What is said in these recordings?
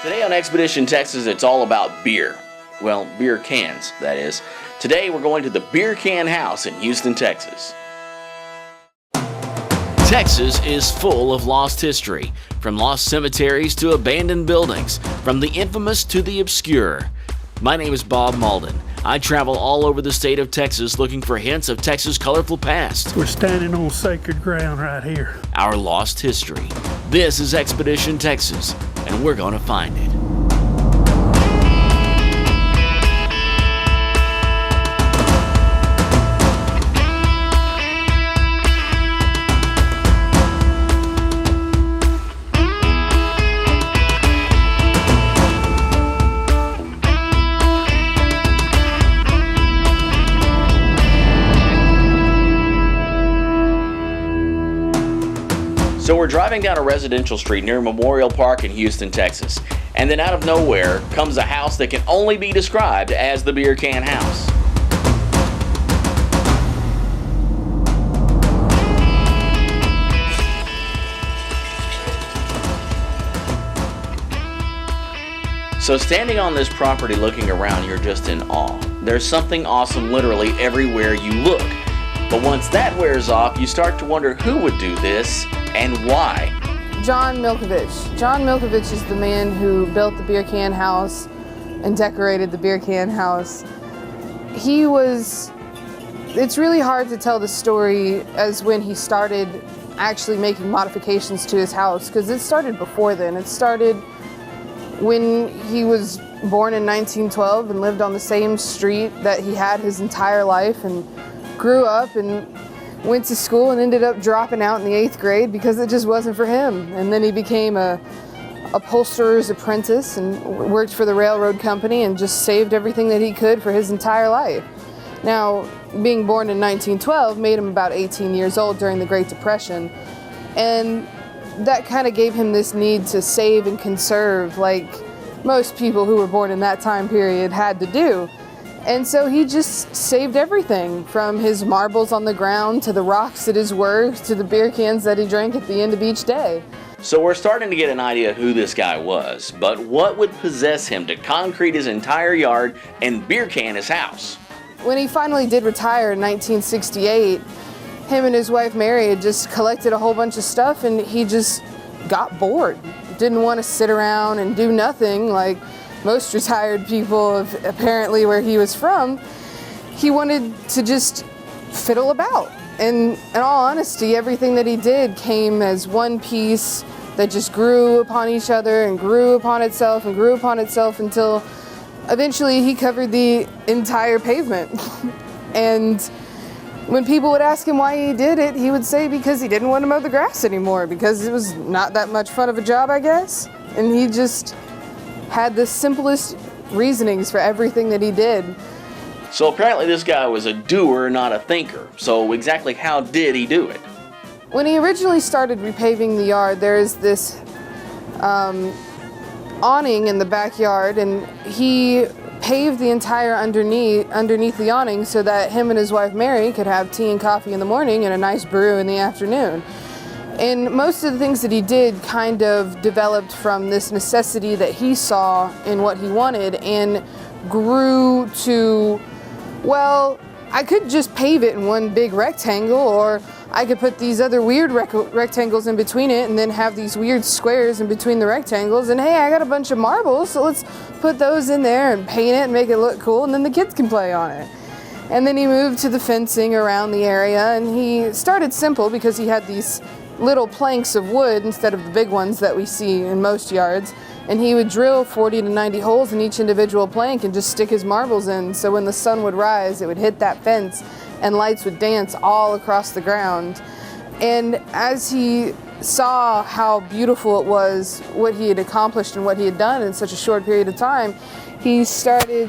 Today on Expedition Texas, it's all about beer. Well, beer cans, that is. Today we're going to the Beer Can House in Houston, Texas. Texas is full of lost history, from lost cemeteries to abandoned buildings, from the infamous to the obscure. My name is Bob Malden. I travel all over the state of Texas looking for hints of Texas' colorful past. We're standing on sacred ground right here. Our lost history. This is Expedition Texas, and we're going to find it. So we're driving down a residential street near Memorial Park in Houston, Texas, and then out of nowhere comes a house that can only be described as the Beer Can House. So standing on this property looking around, you're just in awe. There's something awesome literally everywhere you look. But once that wears off, you start to wonder who would do this and why. John Milkovich. John Milkovich is the man who built the Beer Can House and decorated the Beer Can House. It's really hard to tell the story as when he started actually making modifications to his house, because it started before then. It started when he was born in 1912 and lived on the same street that he had his entire life, and grew up and went to school and ended up dropping out in the 8th grade because it just wasn't for him. And then he became a upholsterer's apprentice and worked for the railroad company and just saved everything that he could for his entire life. Now, being born in 1912 made him about 18 years old during the Great Depression, and that kind of gave him this need to save and conserve like most people who were born in that time period had to do. And so he just saved everything, from his marbles on the ground to the rocks at his work to the beer cans that he drank at the end of each day. So we're starting to get an idea who this guy was, but what would possess him to concrete his entire yard and beer can his house? When he finally did retire in 1968, him and his wife Mary had just collected a whole bunch of stuff, and he just got bored. Didn't want to sit around and do nothing like most retired people of apparently where he was from. He wanted to just fiddle about. And in all honesty, everything that he did came as one piece that just grew upon each other and grew upon itself and grew upon itself until eventually he covered the entire pavement. And when people would ask him why he did it, he would say because he didn't want to mow the grass anymore, because it was not that much fun of a job, I guess. And he just had the simplest reasonings for everything that he did. So apparently this guy was a doer, not a thinker. So exactly how did he do it? When he originally started repaving the yard, there is this awning in the backyard, and he paved the entire underneath the awning so that him and his wife Mary could have tea and coffee in the morning and a nice brew in the afternoon. And most of the things that he did kind of developed from this necessity that he saw in what he wanted, and grew to, well, I could just pave it in one big rectangle, or I could put these other weird rectangles in between it and then have these weird squares in between the rectangles, and hey, I got a bunch of marbles, so let's put those in there and paint it and make it look cool, and then the kids can play on it. And then he moved to the fencing around the area, and he started simple because he had these little planks of wood instead of the big ones that we see in most yards, and he would drill 40 to 90 holes in each individual plank and just stick his marbles in, so when the sun would rise it would hit that fence and lights would dance all across the ground. And as he saw how beautiful it was, what he had accomplished and what he had done in such a short period of time, he started,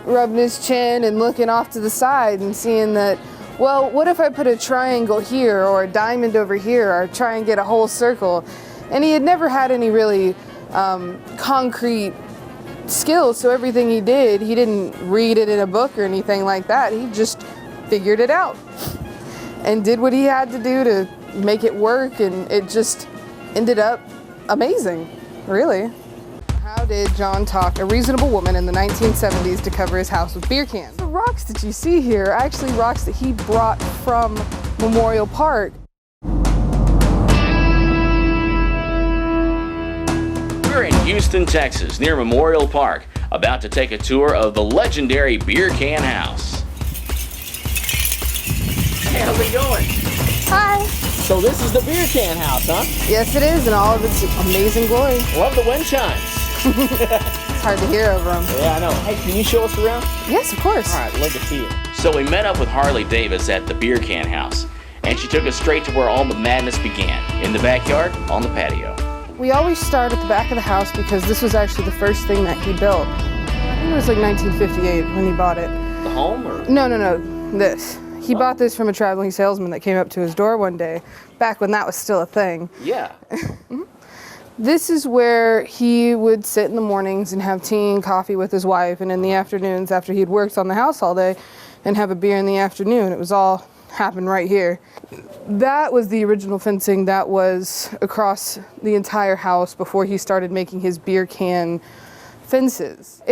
rubbing his chin and looking off to the side and seeing that, well, what if I put a triangle here or a diamond over here, or try and get a whole circle? And he had never had any really concrete skills, so everything he did, he didn't read it in a book or anything like that. He just figured it out and did what he had to do to make it work, and it just ended up amazing, really. How How did John talk a reasonable woman in the 1970s to cover his house with beer cans? The rocks that you see here are actually rocks that he brought from Memorial Park. We're in Houston, Texas, near Memorial Park, about to take a tour of the legendary beer can house. Hey, how's it going? Hi. So this is the beer can house, huh? Yes, it is, in all of its amazing glory. Love the wind chimes. It's hard to hear over them. Yeah, I know. Hey, can you show us around? Yes, of course. All right, love to see it. So we met up with Harley Davis at the beer can house, and she took us straight to where all the madness began, in the backyard, on the patio. We always start at the back of the house because this was actually the first thing that he built. I think it was like 1958 when he bought it. The home, or? No, this. He bought this from a traveling salesman that came up to his door one day, back when that was still a thing. Yeah. This is where he would sit in the mornings and have tea and coffee with his wife, and in the afternoons after he'd worked on the house all day and have a beer in the afternoon. It was all happened right here. That was the original fencing that was across the entire house before he started making his beer can fences.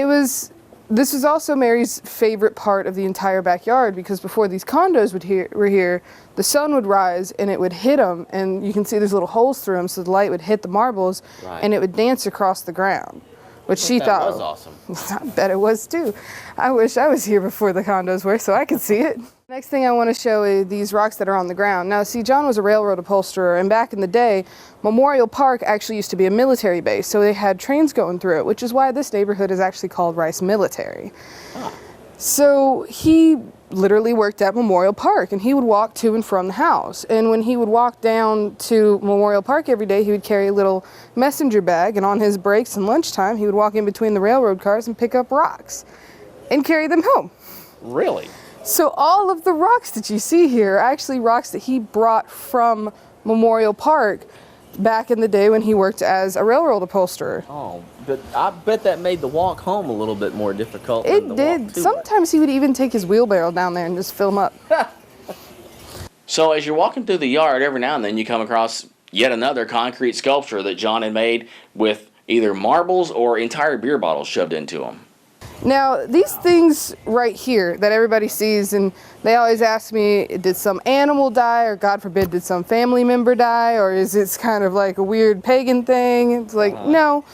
This was also Mary's favorite part of the entire backyard, because before these condos were here, the sun would rise and it would hit them, and you can see there's little holes through them, so the light would hit the marbles, right, and it would dance across the ground, which she thought was awesome. I bet it was too. I wish I was here before the condos were so I could see it. Next thing I want to show is these rocks that are on the ground. Now, see, John was a railroad upholsterer, and back in the day, Memorial Park actually used to be a military base, so they had trains going through it, which is why this neighborhood is actually called Rice Military. Huh. So he literally worked at Memorial Park, and he would walk to and from the house. And when he would walk down to Memorial Park every day, he would carry a little messenger bag, and on his breaks and lunchtime, he would walk in between the railroad cars and pick up rocks and carry them home. Really? So all of the rocks that you see here are actually rocks that he brought from Memorial Park back in the day when he worked as a railroad upholsterer. Oh, but I bet that made the walk home a little bit more difficult. It did. Sometimes he would even take his wheelbarrow down there and just fill them up. So as you're walking through the yard, every now and then you come across yet another concrete sculpture that John had made with either marbles or entire beer bottles shoved into them. Now, these things right here that everybody sees, and they always ask me, did some animal die, or God forbid, did some family member die, or is it kind of like a weird pagan thing? It's like, no.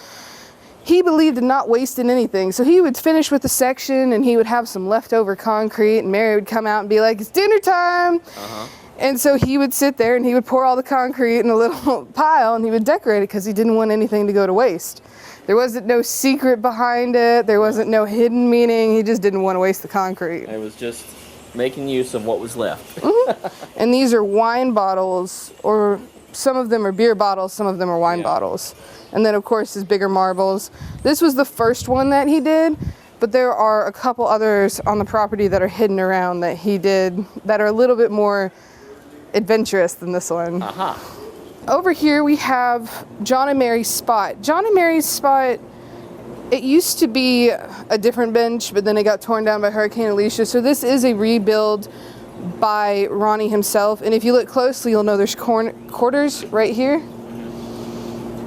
He believed in not wasting anything, so he would finish with a section, and he would have some leftover concrete, and Mary would come out and be like, it's dinner time! And so he would sit there, and he would pour all the concrete in a little pile, and he would decorate it because he didn't want anything to go to waste. There wasn't no secret behind it. There wasn't no hidden meaning. He just didn't want to waste the concrete. It was just making use of what was left. And these are wine bottles, or some of them are beer bottles, some of them are wine bottles. And then, of course, his bigger marbles. This was the first one that he did, but there are a couple others on the property that are hidden around that he did that are a little bit more adventurous than this one. Over here we have John and Mary's spot. John and Mary's spot, it used to be a different bench, but then it got torn down by Hurricane Alicia. So this is a rebuild by Ronnie himself. And if you look closely, you'll know there's quarters right here.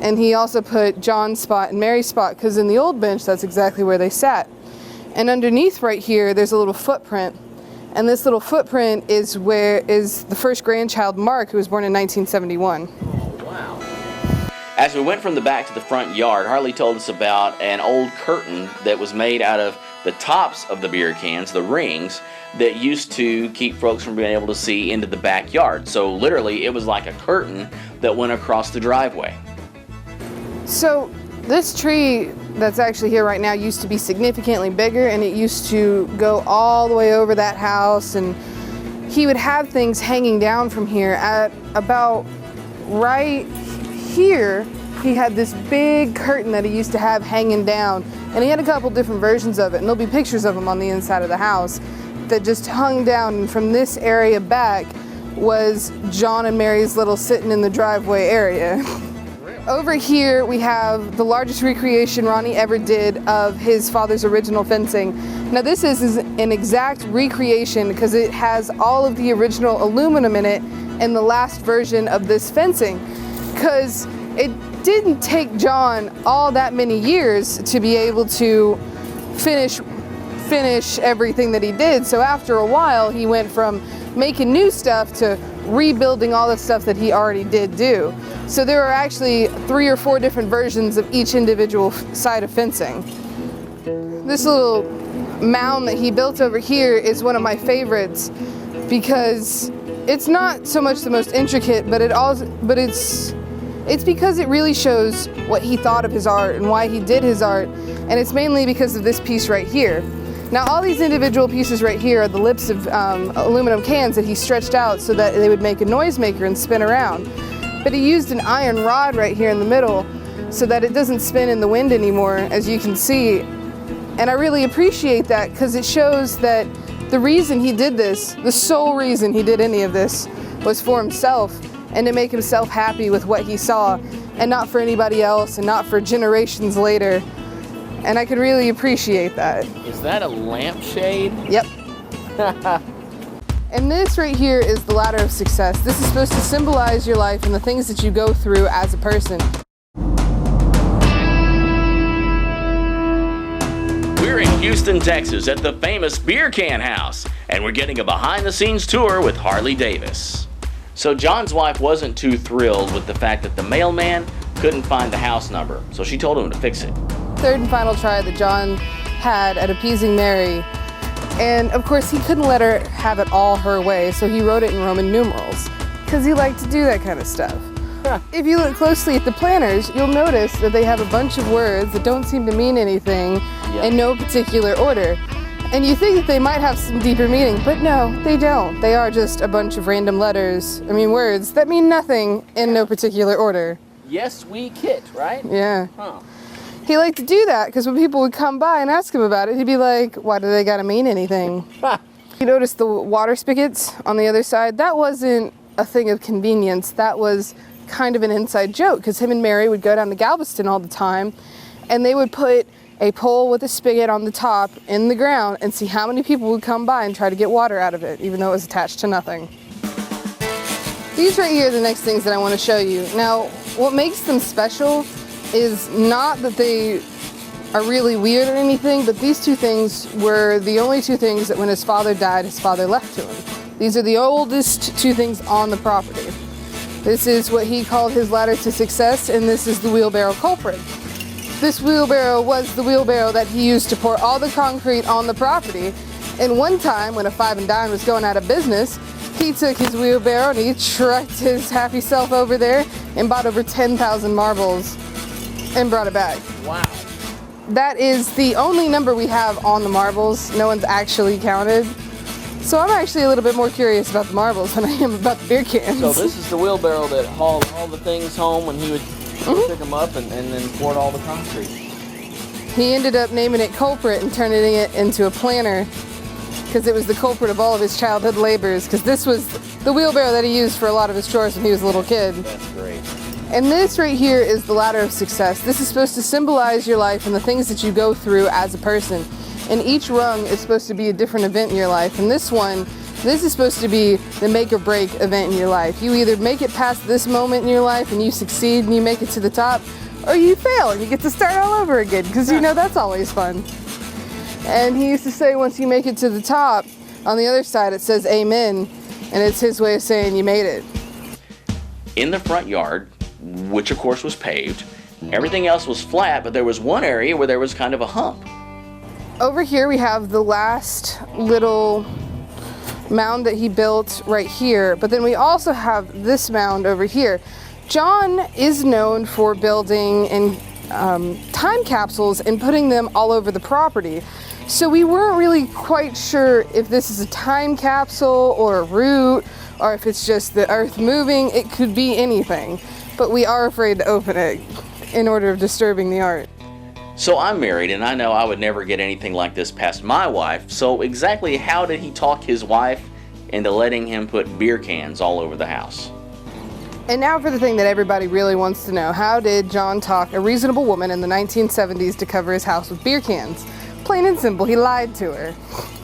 And he also put John's spot and Mary's spot, because in the old bench, that's exactly where they sat. And underneath right here, there's a little footprint. And this little footprint is the first grandchild, Mark, who was born in 1971. Oh, wow. As we went from the back to the front yard, Harley told us about an old curtain that was made out of the tops of the beer cans, the rings, that used to keep folks from being able to see into the backyard. So literally, it was like a curtain that went across the driveway. So this tree that's actually here right now used to be significantly bigger, and it used to go all the way over that house, and he would have things hanging down from here. At about right here, he had this big curtain that he used to have hanging down, and he had a couple different versions of it, and there'll be pictures of them on the inside of the house that just hung down. And from this area back was John and Mary's little sitting in the driveway area. Over here we have the largest recreation Ronnie ever did of his father's original fencing. Now this is an exact recreation because it has all of the original aluminum in it in the last version of this fencing, because didn't take John all that many years to be able to finish everything that he did. So after a while, he went from making new stuff to rebuilding all the stuff that he already did do. So there are actually 3 or 4 different versions of each individual side of fencing. This little mound that he built over here is one of my favorites because it's not so much the most intricate, but it's because it really shows what he thought of his art and why he did his art, and it's mainly because of this piece right here. Now all these individual pieces right here are the lips of aluminum cans that he stretched out so that they would make a noisemaker and spin around. But he used an iron rod right here in the middle so that it doesn't spin in the wind anymore, as you can see. And I really appreciate that because it shows that the reason he did this, the sole reason he did any of this, was for himself and to make himself happy with what he saw, and not for anybody else and not for generations later. And I could really appreciate that. Is that a lampshade? Yep. And this right here is the ladder of success. This is supposed to symbolize your life and the things that you go through as a person. We're in Houston, Texas at the famous Beer Can House, and we're getting a behind-the-scenes tour with Harley Davis. So John's wife wasn't too thrilled with the fact that the mailman couldn't find the house number, so she told him to fix it. Third and final try that John had at appeasing Mary. And of course he couldn't let her have it all her way, so he wrote it in Roman numerals, because he liked to do that kind of stuff. If you look closely at the planners, you'll notice that they have a bunch of words that don't seem to mean anything in no particular order. And you think that they might have some deeper meaning, but no, they don't. They are just a bunch of random words that mean nothing in no particular order. Yes, we kit, right? Yeah. Huh. He liked to do that because when people would come by and ask him about it, he'd be like, why do they gotta mean anything? You notice the water spigots on the other side? That wasn't a thing of convenience. That was kind of an inside joke because him and Mary would go down to Galveston all the time and they would put a pole with a spigot on the top in the ground and see how many people would come by and try to get water out of it, even though it was attached to nothing. These right here are the next things that I want to show you. Now, what makes them special is not that they are really weird or anything, but these 2 things were the only 2 things that when his father died, his father left to him. These are the oldest 2 things on the property. This is what he called his ladder to success, and this is the wheelbarrow culprit. This wheelbarrow was the wheelbarrow that he used to pour all the concrete on the property. And one time, when a 5 and dime was going out of business, he took his wheelbarrow and he trucked his happy self over there and bought over 10,000 marbles and brought it back. Wow. That is the only number we have on the marbles. No one's actually counted. So I'm actually a little bit more curious about the marbles than I am about the beer cans. So this is the wheelbarrow that hauled all the things home when he would pick them up and then poured all the concrete. He ended up naming it Culprit and turning it into a planter because it was the culprit of all of his childhood labors, because this was the wheelbarrow that he used for a lot of his chores when he was a little kid. That's great. And this right here is the ladder of success. This is supposed to symbolize your life and the things that you go through as a person. And each rung is supposed to be a different event in your life. And this is supposed to be the make or break event in your life. You either make it past this moment in your life and you succeed and you make it to the top, or you fail and you get to start all over again, because you know that's always fun. And he used to say once you make it to the top, on the other side it says amen, and it's his way of saying you made it. In the front yard, which of course was paved, everything else was flat, but there was one area where there was kind of a hump. Over here we have the last little mound that he built right here, but then we also have this mound over here. John is known for building in time capsules and putting them all over the property. So we weren't really quite sure if this is a time capsule or a root, or if it's just the earth moving. It could be anything, but we are afraid to open it in order of disturbing the art. So I'm married, and I know I would never get anything like this past my wife, so exactly how did he talk his wife into letting him put beer cans all over the house? And now for the thing that everybody really wants to know. How did John talk a reasonable woman in the 1970s to cover his house with beer cans? Plain and simple, he lied to her.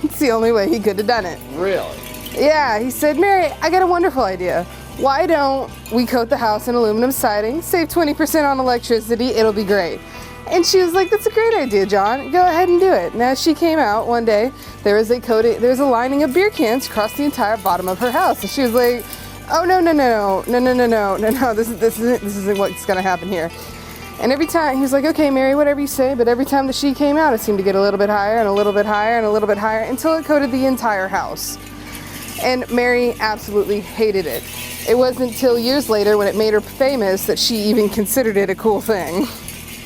It's the only way he could have done it. Really? Yeah, he said, Mary, I got a wonderful idea. why don't we coat the house in aluminum siding, save 20% on electricity, it'll be great. And she was like, that's a great idea, John. Go ahead and do it. Now she came out one day, there was a lining of beer cans across the entire bottom of her house. And she was like, oh no, this isn't what's gonna happen here. And every time, he was like, okay, Mary, whatever you say, but every time the sheet came out, it seemed to get a little bit higher and a little bit higher and a little bit higher until it coated the entire house. And Mary absolutely hated it. It wasn't until years later when it made her famous that she even considered it a cool thing.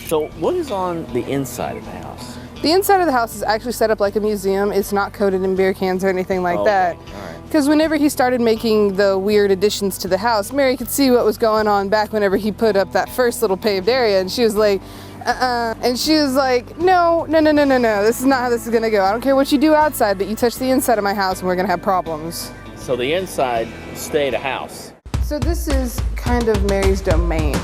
So what is on the inside of the house? The inside of the house is actually set up like a museum. It's not coated in beer cans or anything like that. All right. Because whenever he started making the weird additions to the house, Mary could see what was going on back whenever he put up that first little paved area, and she was like, and she was like, no, this is not how this is gonna go. I don't care what you do outside, but you touch the inside of my house and we're gonna have problems. So the inside stayed a house. So this is kind of Mary's domain.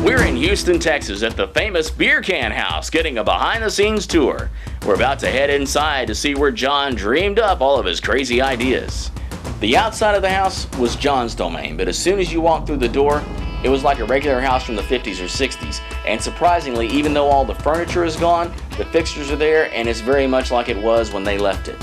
We're in Houston, Texas at the famous Beer Can House getting a behind-the-scenes tour. We're about to head inside to see where John dreamed up all of his crazy ideas. The outside of the house was John's domain, but as soon as you walked through the door, it was like a regular house from the 50s or 60s. And surprisingly, even though all the furniture is gone, the fixtures are there, and it's very much like it was when they left it.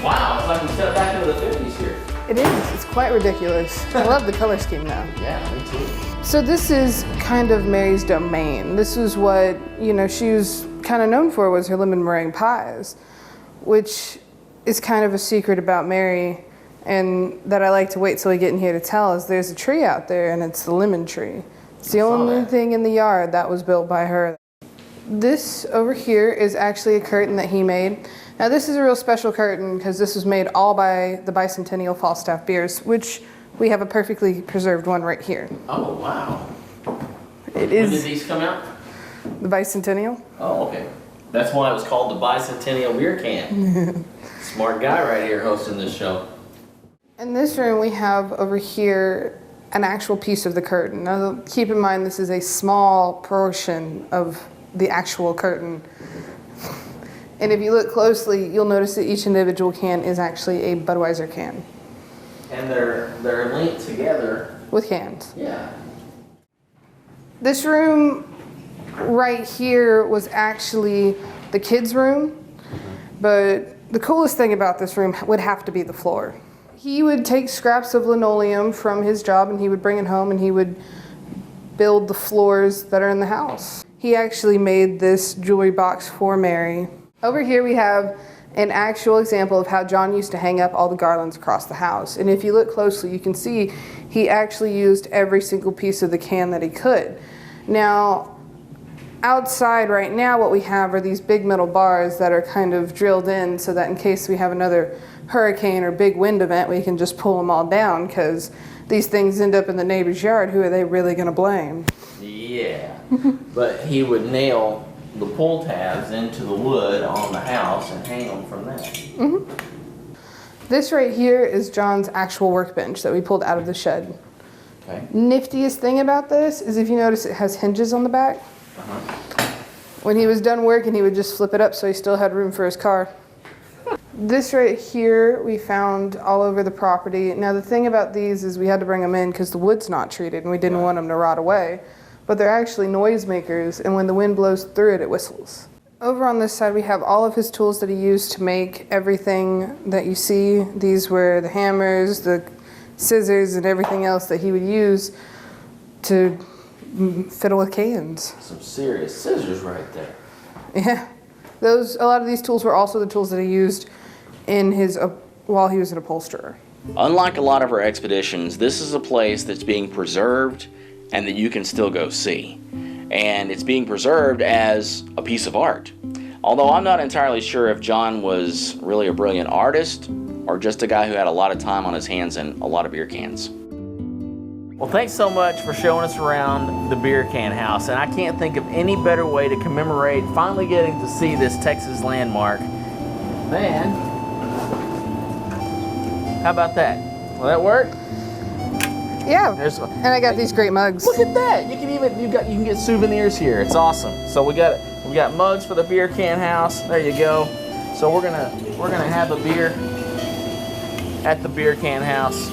Wow, it's like we stepped back into the 50s here. It is. It's quite ridiculous. I love the color scheme now. Yeah, me too. So this is kind of Mary's domain. This is what, she was kind of known for, was her lemon meringue pies, which is kind of a secret about Mary, and that I like to wait till we get in here to tell, is there's a tree out there, and it's the lemon tree. It's the only thing in the yard that was built by her. This over here is actually a curtain that he made. Now this is a real special curtain because this was made all by the Bicentennial Falstaff beers, which we have a perfectly preserved one right here. Oh, wow. It is. When did these come out? The Bicentennial. Oh, okay. That's why it was called the Bicentennial Beer Can. Smart guy right here hosting this show. In this room we have over here an actual piece of the curtain. Now keep in mind this is a small portion of the actual curtain. And if you look closely, you'll notice that each individual can is actually a Budweiser can. And they're linked together. With cans. Yeah. This room right here was actually the kids' room, but the coolest thing about this room would have to be the floor. He would take scraps of linoleum from his job and he would bring it home and he would build the floors that are in the house. He actually made this jewelry box for Mary. Over here we have an actual example of how John used to hang up all the garlands across the house. And if you look closely, you can see he actually used every single piece of the can that he could. Now, outside right now what we have are these big metal bars that are kind of drilled in so that in case we have another hurricane or big wind event, we can just pull them all down, because these things end up in the neighbor's yard. Who are they really going to blame? Yeah. But he would nail the pull tabs into the wood on the house and hang them from that. Mm-hmm. This right here is John's actual workbench that we pulled out of the shed. Okay. Niftiest thing about this is, if you notice, it has hinges on the back. When he was done working, he would just flip it up so he still had room for his car. This right here we found all over the property. Now the thing about these is we had to bring them in because the wood's not treated and we didn't want them to rot away. But they're actually noise makers, and when the wind blows through it, it whistles. Over on this side we have all of his tools that he used to make everything that you see. These were the hammers, the scissors, and everything else that he would use to fiddle with cans. Some serious scissors right there. Yeah. A lot of these tools were also the tools that he used in his while he was an upholsterer. Unlike a lot of our expeditions, this is a place that's being preserved and that you can still go see. And it's being preserved as a piece of art. Although I'm not entirely sure if John was really a brilliant artist or just a guy who had a lot of time on his hands and a lot of beer cans. Well, thanks so much for showing us around the Beer Can House, and I can't think of any better way to commemorate finally getting to see this Texas landmark than, how about that? Will that work? Yeah. There's, And I got these great mugs. look at that! You can get souvenirs here. It's awesome. So we got mugs for the beer can house. There you go. So we're gonna have a beer at the beer can house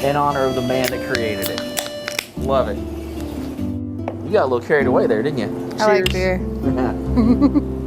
in honor of the man that created it. Love it. You got a little carried away there, didn't you? I like Cheers. beer.